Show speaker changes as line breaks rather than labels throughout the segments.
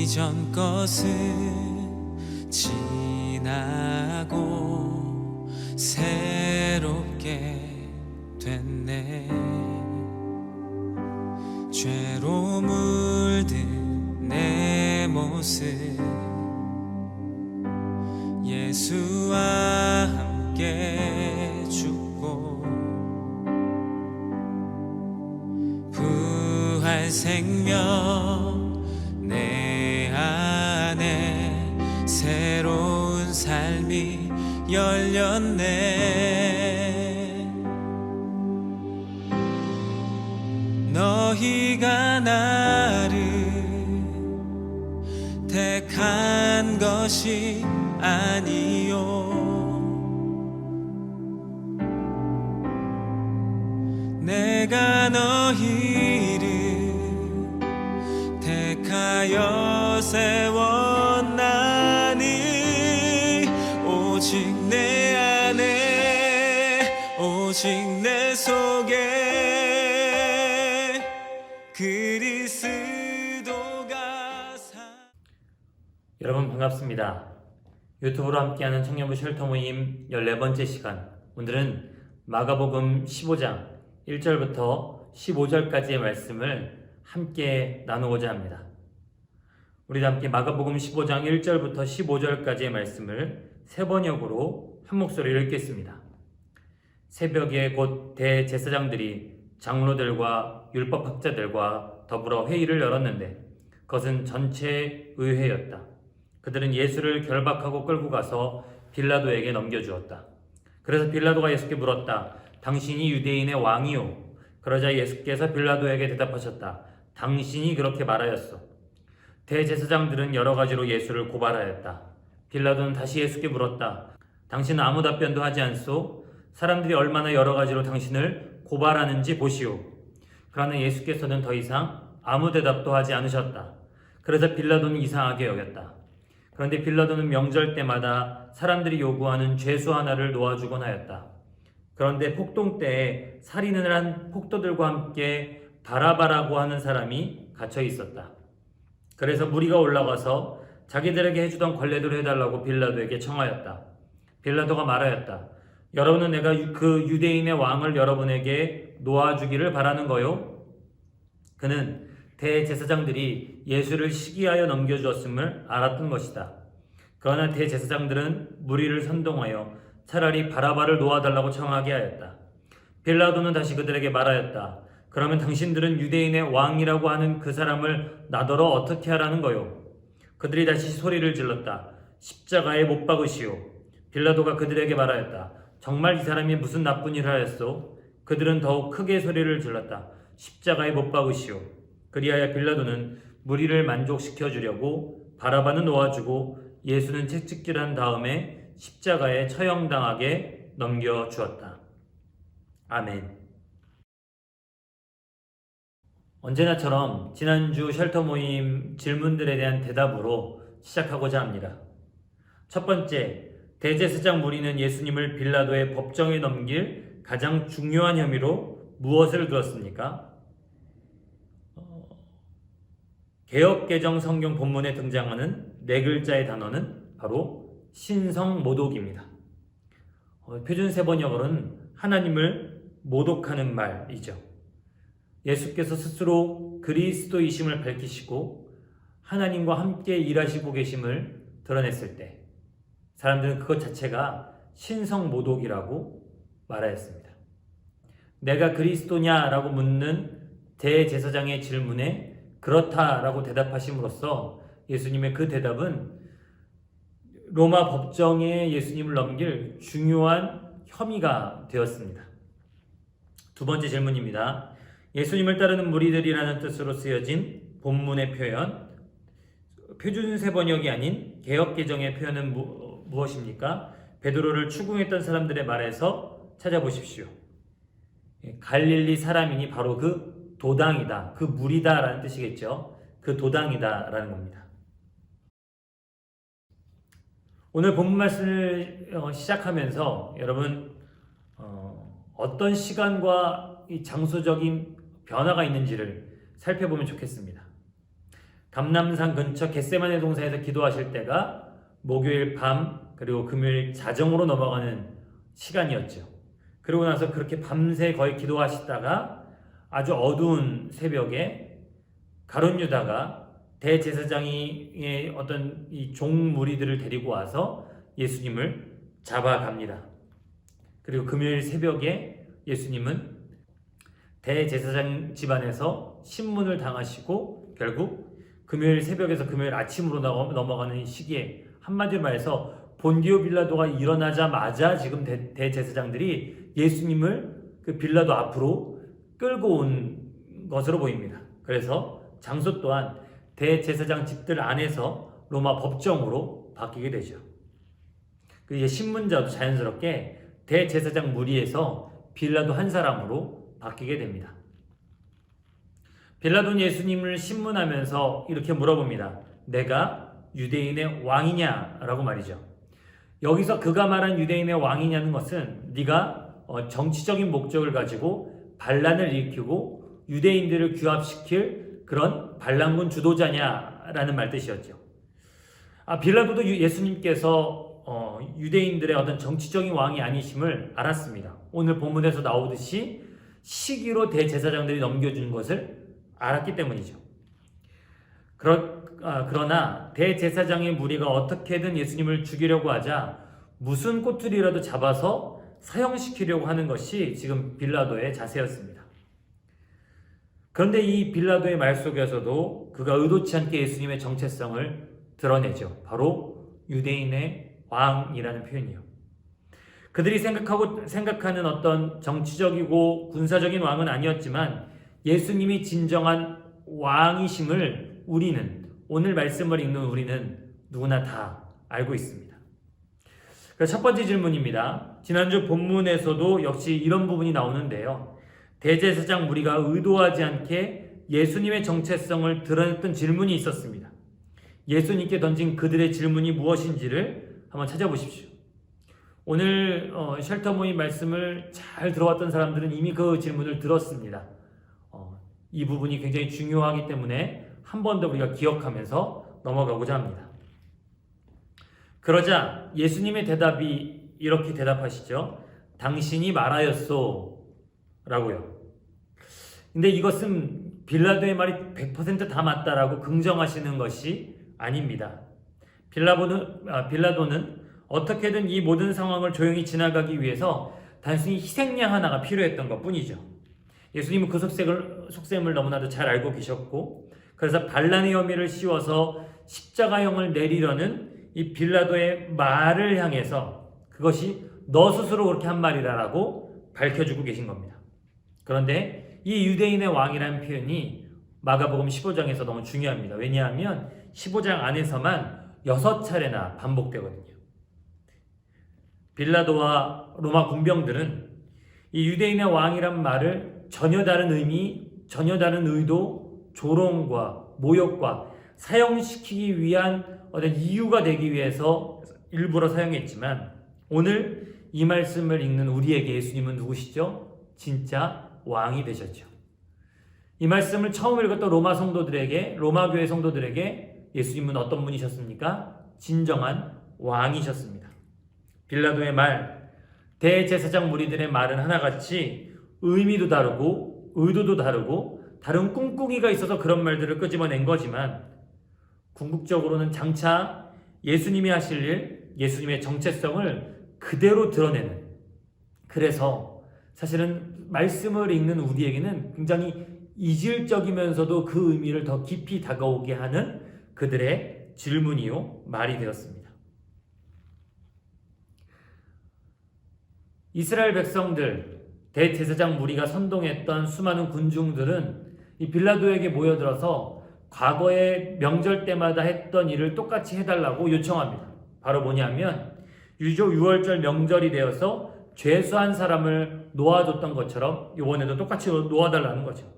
이전 것은 지나고 새롭게 됐네. 죄로 물든 내 모습 예수와 함께 죽고 부활 생명 내 안에 새로운 삶이 열렸네. 너희가 나를 택한 것이 아니요 내가 너희를 택하여 세웠나니 오직 내 안에 오직 내 속에 그리스도가
여러분 반갑습니다. 유튜브로 함께하는 청년부 쉘터 모임 14번째 시간, 오늘은 마가복음 15장 1절부터 15절까지의 말씀을 함께 나누고자 합니다. 우리 함께 마가복음 15장 1절부터 15절까지의 말씀을 세 번역으로 한 목소리로 읽겠습니다. 새벽에 곧 대제사장들이 장로들과 율법학자들과 더불어 회의를 열었는데 그것은 전체 의회였다. 그들은 예수를 결박하고 끌고 가서 빌라도에게 넘겨주었다. 그래서 빌라도가 예수께 물었다. 당신이 유대인의 왕이요? 그러자 예수께서 빌라도에게 대답하셨다. 당신이 그렇게 말하였소. 대제사장들은 여러 가지로 예수를 고발하였다. 빌라도는 다시 예수께 물었다. 당신은 아무 답변도 하지 않소? 사람들이 얼마나 여러 가지로 당신을 고발하는지 보시오. 그러나 예수께서는 더 이상 아무 대답도 하지 않으셨다. 그래서 빌라도는 이상하게 여겼다. 그런데 빌라도는 명절 때마다 사람들이 요구하는 죄수 하나를 놓아주곤 하였다. 그런데 폭동 때에 살인을 한 폭도들과 함께 바라바라고 하는 사람이 갇혀 있었다. 그래서 무리가 올라가서 자기들에게 해주던 관례대로 해달라고 빌라도에게 청하였다. 빌라도가 말하였다. 여러분은 내가 그 유대인의 왕을 여러분에게 놓아주기를 바라는 거요? 그는 대제사장들이 예수를 시기하여 넘겨주었음을 알았던 것이다. 그러나 대제사장들은 무리를 선동하여 차라리 바라바를 놓아달라고 청하게 하였다. 빌라도는 다시 그들에게 말하였다. 그러면 당신들은 유대인의 왕이라고 하는 그 사람을 나더러 어떻게 하라는 거요? 그들이 다시 소리를 질렀다. 십자가에 못 박으시오. 빌라도가 그들에게 말하였다. 정말 이 사람이 무슨 나쁜 일을 하였소? 그들은 더욱 크게 소리를 질렀다. 십자가에 못 박으시오. 그리하여 빌라도는 무리를 만족시켜 주려고 바라바는 놓아주고 예수는 채찍질한 다음에 십자가에 처형당하게 넘겨주었다. 아멘. 언제나처럼 지난주 쉘터 모임 질문들에 대한 대답으로 시작하고자 합니다. 첫 번째, 대제사장 무리는 예수님을 빌라도의 법정에 넘길 가장 중요한 혐의로 무엇을 들었습니까? 개역개정 성경 본문에 등장하는 네 글자의 단어는 바로 신성모독입니다. 표준 세번역어로는 하나님을 모독하는 말이죠. 예수께서 스스로 그리스도이심을 밝히시고 하나님과 함께 일하시고 계심을 드러냈을 때 사람들은 그것 자체가 신성모독이라고 말하였습니다. 내가 그리스도냐라고 묻는 대제사장의 질문에 그렇다라고 대답하심으로써 예수님의 그 대답은 로마 법정에 예수님을 넘길 중요한 혐의가 되었습니다. 두 번째 질문입니다. 예수님을 따르는 무리들이라는 뜻으로 쓰여진 본문의 표현, 표준 세번역이 아닌 개역개정의 표현은 무엇입니까? 베드로를 추궁했던 사람들의 말에서 찾아보십시오. 갈릴리 사람이니 바로 그 도당이다, 그 무리다라는 뜻이겠죠. 그 도당이다라는 겁니다. 오늘 본문 말씀을 시작하면서 여러분 어떤 시간과 이 장소적인 변화가 있는지를 살펴보면 좋겠습니다. 감람산 근처 겟세마네 동산에서 기도하실 때가 목요일 밤 그리고 금요일 자정으로 넘어가는 시간이었죠. 그러고 나서 그렇게 밤새 거의 기도하시다가 아주 어두운 새벽에 가룟 유다가 대제사장의 어떤 이 종무리들을 데리고 와서 예수님을 잡아갑니다. 그리고 금요일 새벽에 예수님은 대제사장 집안에서 신문을 당하시고 결국 금요일 새벽에서 금요일 아침으로 넘어가는 시기에 한마디로 말해서 본디오 빌라도가 일어나자마자 지금 대제사장들이 예수님을 그 빌라도 앞으로 끌고 온 것으로 보입니다. 그래서 장소 또한 대제사장 집들 안에서 로마 법정으로 바뀌게 되죠. 그 이제 신문자도 자연스럽게 대제사장 무리에서 빌라도 한 사람으로 바뀌게 됩니다. 빌라도는 예수님을 신문하면서 이렇게 물어봅니다. 내가 유대인의 왕이냐? 라고 말이죠. 여기서 그가 말한 유대인의 왕이냐는 것은 네가 정치적인 목적을 가지고 반란을 일으키고 유대인들을 규합시킬 그런 반란군 주도자냐라는 말 뜻이었죠. 빌라도도 예수님께서 유대인들의 어떤 정치적인 왕이 아니심을 알았습니다. 오늘 본문에서 나오듯이 시기로 대제사장들이 넘겨준 것을 알았기 때문이죠. 그러나 대제사장의 무리가 어떻게든 예수님을 죽이려고 하자 무슨 꼬투리라도 잡아서 사형시키려고 하는 것이 지금 빌라도의 자세였습니다. 그런데 이 빌라도의 말 속에서도 그가 의도치 않게 예수님의 정체성을 드러내죠. 바로 유대인의 왕이라는 표현이요. 그들이 생각하는 어떤 정치적이고 군사적인 왕은 아니었지만 예수님이 진정한 왕이심을 오늘 말씀을 읽는 우리는 누구나 다 알고 있습니다. 첫 번째 질문입니다. 지난주 본문에서도 역시 이런 부분이 나오는데요. 대제사장 무리가 의도하지 않게 예수님의 정체성을 드러냈던 질문이 있었습니다. 예수님께 던진 그들의 질문이 무엇인지를 한번 찾아보십시오. 오늘 쉘터 모임 말씀을 잘 들어왔던 사람들은 이미 그 질문을 들었습니다. 이 부분이 굉장히 중요하기 때문에 한 번 더 우리가 기억하면서 넘어가고자 합니다. 그러자 예수님의 대답이 이렇게 대답하시죠. 당신이 말하였소 라고요. 근데 이것은 빌라도의 말이 100% 다 맞다라고 긍정하시는 것이 아닙니다. 빌라도는 어떻게든 이 모든 상황을 조용히 지나가기 위해서 단순히 희생양 하나가 필요했던 것 뿐이죠. 예수님은 그 속셈을 너무나도 잘 알고 계셨고, 그래서 반란의 혐의를 씌워서 십자가형을 내리려는 이 빌라도의 말을 향해서 그것이 너 스스로 그렇게 한 말이라고 밝혀주고 계신 겁니다. 그런데 이 유대인의 왕이라는 표현이 마가복음 15장에서 너무 중요합니다. 왜냐하면 15장 안에서만 6차례나 반복되거든요. 빌라도와 로마 군병들은 이 유대인의 왕이란 말을 전혀 다른 의미, 전혀 다른 의도, 조롱과 모욕과 사형시키기 위한 어떤 이유가 되기 위해서 일부러 사용했지만 오늘 이 말씀을 읽는 우리에게 예수님은 누구시죠? 진짜 왕이 되셨죠. 이 말씀을 처음 읽었던 로마 교회 성도들에게 예수님은 어떤 분이셨습니까? 진정한 왕이셨습니다. 빌라도의 말, 대제사장 무리들의 말은 하나같이 의미도 다르고 의도도 다르고 다른 꿍꿍이가 있어서 그런 말들을 끄집어낸 거지만 궁극적으로는 장차 예수님이 하실 일, 예수님의 정체성을 그대로 드러내는, 그래서 사실은 말씀을 읽는 우리에게는 굉장히 이질적이면서도 그 의미를 더 깊이 다가오게 하는 그들의 질문이요 말이 되었습니다. 이스라엘 백성들, 대제사장 무리가 선동했던 수많은 군중들은 이 빌라도에게 모여들어서 과거의 명절 때마다 했던 일을 똑같이 해달라고 요청합니다. 바로 뭐냐면 유조 6월절 명절이 되어서 죄수한 사람을 놓아줬던 것처럼 이번에도 똑같이 놓아달라는 거죠.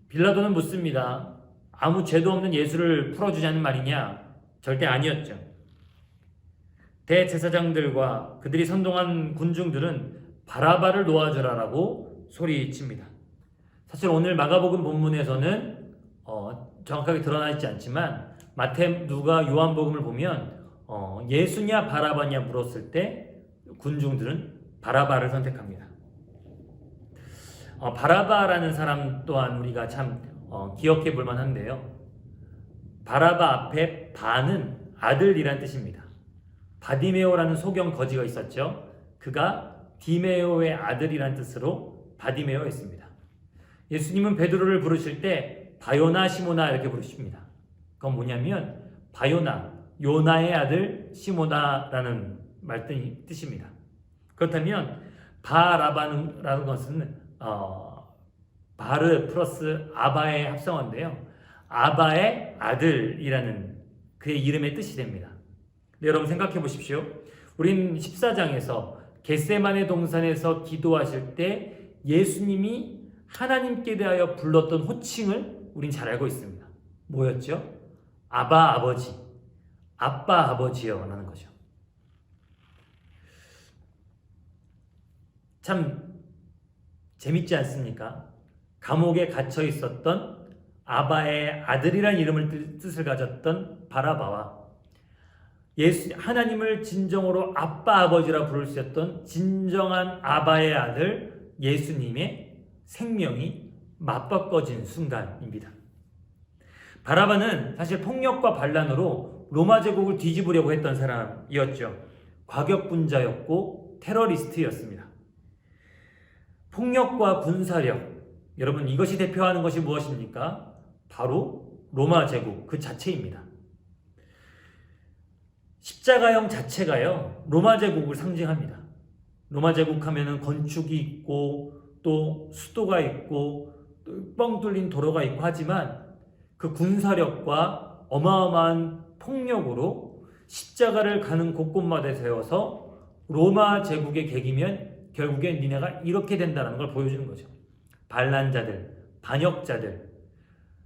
빌라도는 묻습니다. 아무 죄도 없는 예수를 풀어주자는 말이냐? 절대 아니었죠. 대제사장들과 그들이 선동한 군중들은 바라바를 놓아주라라고 소리칩니다. 사실 오늘 마가복음 본문에서는 정확하게 드러나 있지 않지만 마태, 누가, 요한복음을 보면 예수냐 바라바냐 물었을 때 군중들은 바라바를 선택합니다. 바라바라는 사람 또한 우리가 참 기억해 볼 만한데요. 바라바 앞에 바는 아들이란 뜻입니다. 바디메오라는 소경 거지가 있었죠. 그가 디메오의 아들이란 뜻으로 바디메오였습니다. 예수님은 베드로를 부르실 때 바요나 시모나 이렇게 부르십니다. 그건 뭐냐면 바요나, 요나의 아들 시모나라는 뜻입니다. 그렇다면 바라바라는 것은 바르 플러스 아바의 합성어인데요. 아바의 아들이라는 그의 이름의 뜻이 됩니다. 네, 여러분 생각해 보십시오. 우린 14장에서 겟세마네 동산에서 기도하실 때 예수님이 하나님께 대하여 불렀던 호칭을 우린 잘 알고 있습니다. 뭐였죠? 아바 아버지, 아빠 아버지여 라는 거죠. 참 재밌지 않습니까? 감옥에 갇혀 있었던 아바의 아들이란 이름을 뜻을 가졌던 바라바와 하나님을 진정으로 아빠 아버지라 부를 수 있었던 진정한 아바의 아들 예수님의 생명이 맞바꿔진 순간입니다. 바라바는 사실 폭력과 반란으로 로마 제국을 뒤집으려고 했던 사람이었죠. 과격분자였고 테러리스트였습니다. 폭력과 군사력, 여러분 이것이 대표하는 것이 무엇입니까? 바로 로마 제국 그 자체입니다. 십자가형 자체가요 로마 제국을 상징합니다. 로마 제국 하면은 건축이 있고 또 수도가 있고 또 뻥 뚫린 도로가 있고 하지만 그 군사력과 어마어마한 폭력으로 십자가를 가는 곳곳마다 세워서 로마 제국의 객이면 결국엔 니네가 이렇게 된다는 걸 보여주는 거죠. 반란자들, 반역자들,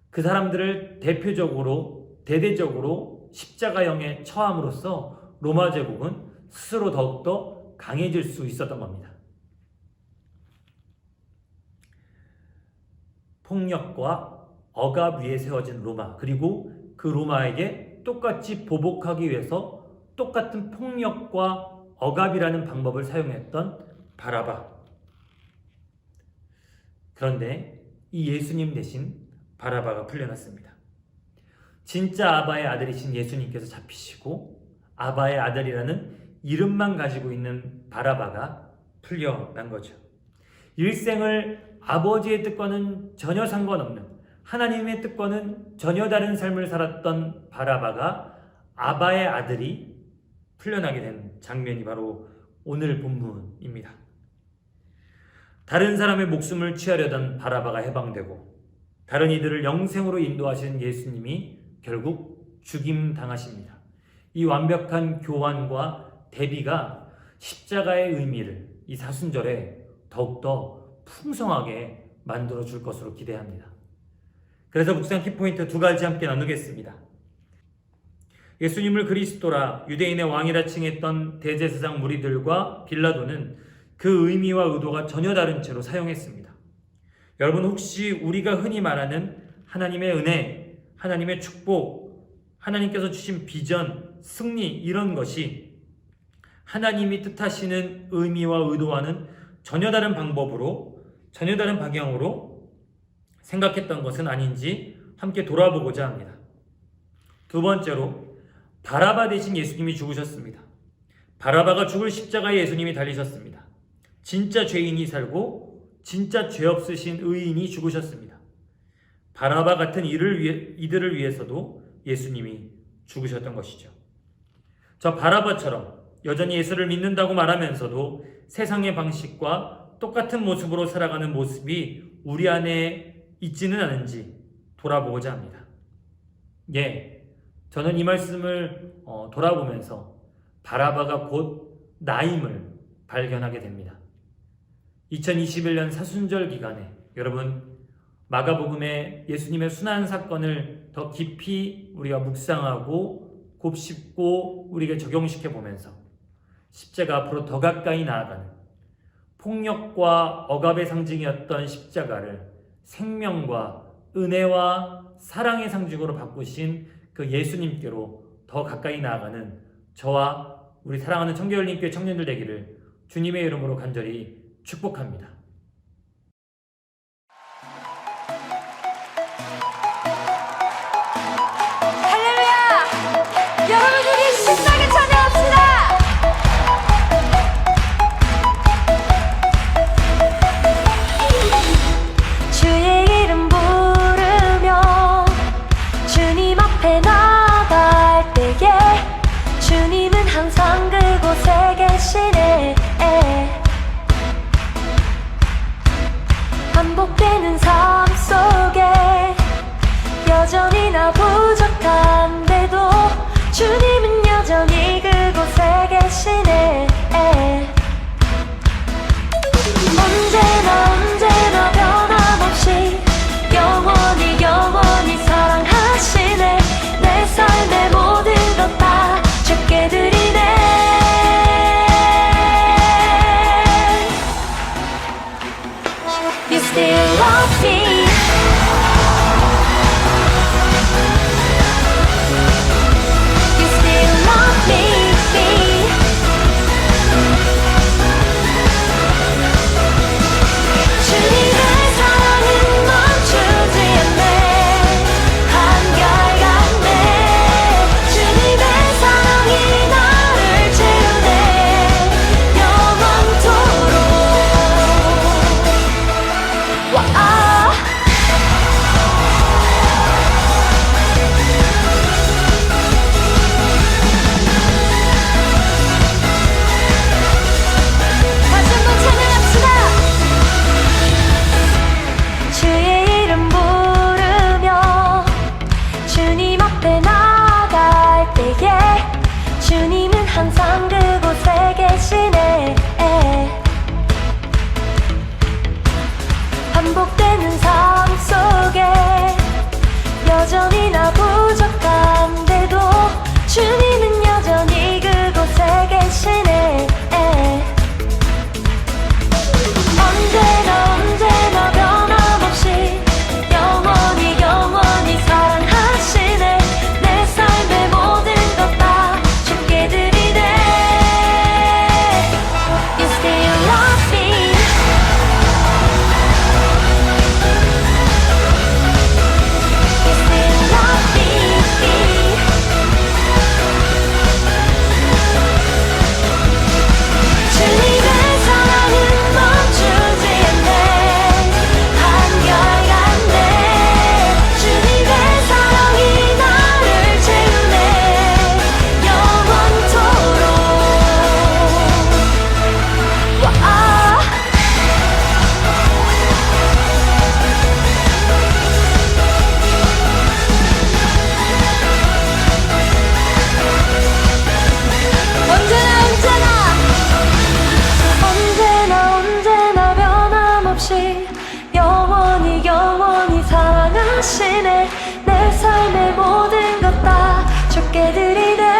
그 사람들을 대대적으로 십자가형에 처함으로써 로마 제국은 스스로 더욱더 강해질 수 있었던 겁니다. 폭력과 억압 위에 세워진 로마, 그리고 그 로마에게 똑같이 보복하기 위해서 똑같은 폭력과 억압이라는 방법을 사용했던 바라바. 그런데 이 예수님 대신 바라바가 풀려났습니다. 진짜 아바의 아들이신 예수님께서 잡히시고 아바의 아들이라는 이름만 가지고 있는 바라바가 풀려난 거죠. 일생을 아버지의 뜻과는 전혀 상관없는 하나님의 뜻과는 전혀 다른 삶을 살았던 바라바가 아바의 아들이 풀려나게 된 장면이 바로 오늘 본문입니다. 다른 사람의 목숨을 취하려던 바라바가 해방되고 다른 이들을 영생으로 인도하신 예수님이 결국 죽임당하십니다. 이 완벽한 교환과 대비가 십자가의 의미를 이 사순절에 더욱더 풍성하게 만들어줄 것으로 기대합니다. 그래서 묵상 키포인트 두 가지 함께 나누겠습니다. 예수님을 그리스도라 유대인의 왕이라 칭했던 대제사장 무리들과 빌라도는 그 의미와 의도가 전혀 다른 채로 사용했습니다. 여러분 혹시 우리가 흔히 말하는 하나님의 은혜, 하나님의 축복, 하나님께서 주신 비전, 승리 이런 것이 하나님이 뜻하시는 의미와 의도와는 전혀 다른 방법으로, 전혀 다른 방향으로 생각했던 것은 아닌지 함께 돌아보고자 합니다. 두 번째로 바라바 대신 예수님이 죽으셨습니다. 바라바가 죽을 십자가에 예수님이 달리셨습니다. 진짜 죄인이 살고 진짜 죄 없으신 의인이 죽으셨습니다. 바라바 같은 이들을 위해서도 예수님이 죽으셨던 것이죠. 저 바라바처럼 여전히 예수를 믿는다고 말하면서도 세상의 방식과 똑같은 모습으로 살아가는 모습이 우리 안에 있지는 않은지 돌아보고자 합니다. 저는 이 말씀을 돌아보면서 바라바가 곧 나임을 발견하게 됩니다. 2021년 사순절 기간에 여러분 마가복음의 예수님의 순환 사건을 더 깊이 우리가 묵상하고 곱씹고 우리에게 적용시켜 보면서 십자가 앞으로 더 가까이 나아가는 폭력과 억압의 상징이었던 십자가를 생명과 은혜와 사랑의 상징으로 바꾸신 그 예수님께로 더 가까이 나아가는 저와 우리 사랑하는 청계열림교회 청년들 되기를 주님의 이름으로 간절히 축복합니다.
할렐루야! 여러분 우리 신나게 찬양합시다! 주의 이름 부르며 주님 앞에 나갈 때에 주님은 항상 그곳에 계시네. 반복되는 삶 속에 여전히 나 부족한데도 주님은 여전히 그곳에 계시네. 언제나 변함없이 영원히 사랑하시네. 내 삶의 모든 것 다 주께 드리네. You still love me. You still love me. 주님의 사랑은 멈추지 않네. 한결같네. 주님의 사랑이 나를 채우네. 영원토록. 와. 다시 한번 찬양합시다. 주의 이름 부르며 주님 앞에 나갈 때에 주님은 항상 그곳에 계시네. 반복되는 삶 속에 여전히 나 부족한데도 주님은 여전히 그곳에 계시네. 언제나 변함없이 영원히 사랑하시네. 내 삶의 모든 것 다 주께 드리네. You still love me. You still love me. 주님의 사랑은 멈추지 않네. 한결같네. 주님의 사랑이 나를 채우네. 영원토록. 와. 언제나 변함없이 영원히 사랑하시네. 내 삶의 모든 것 다 주께 드리네.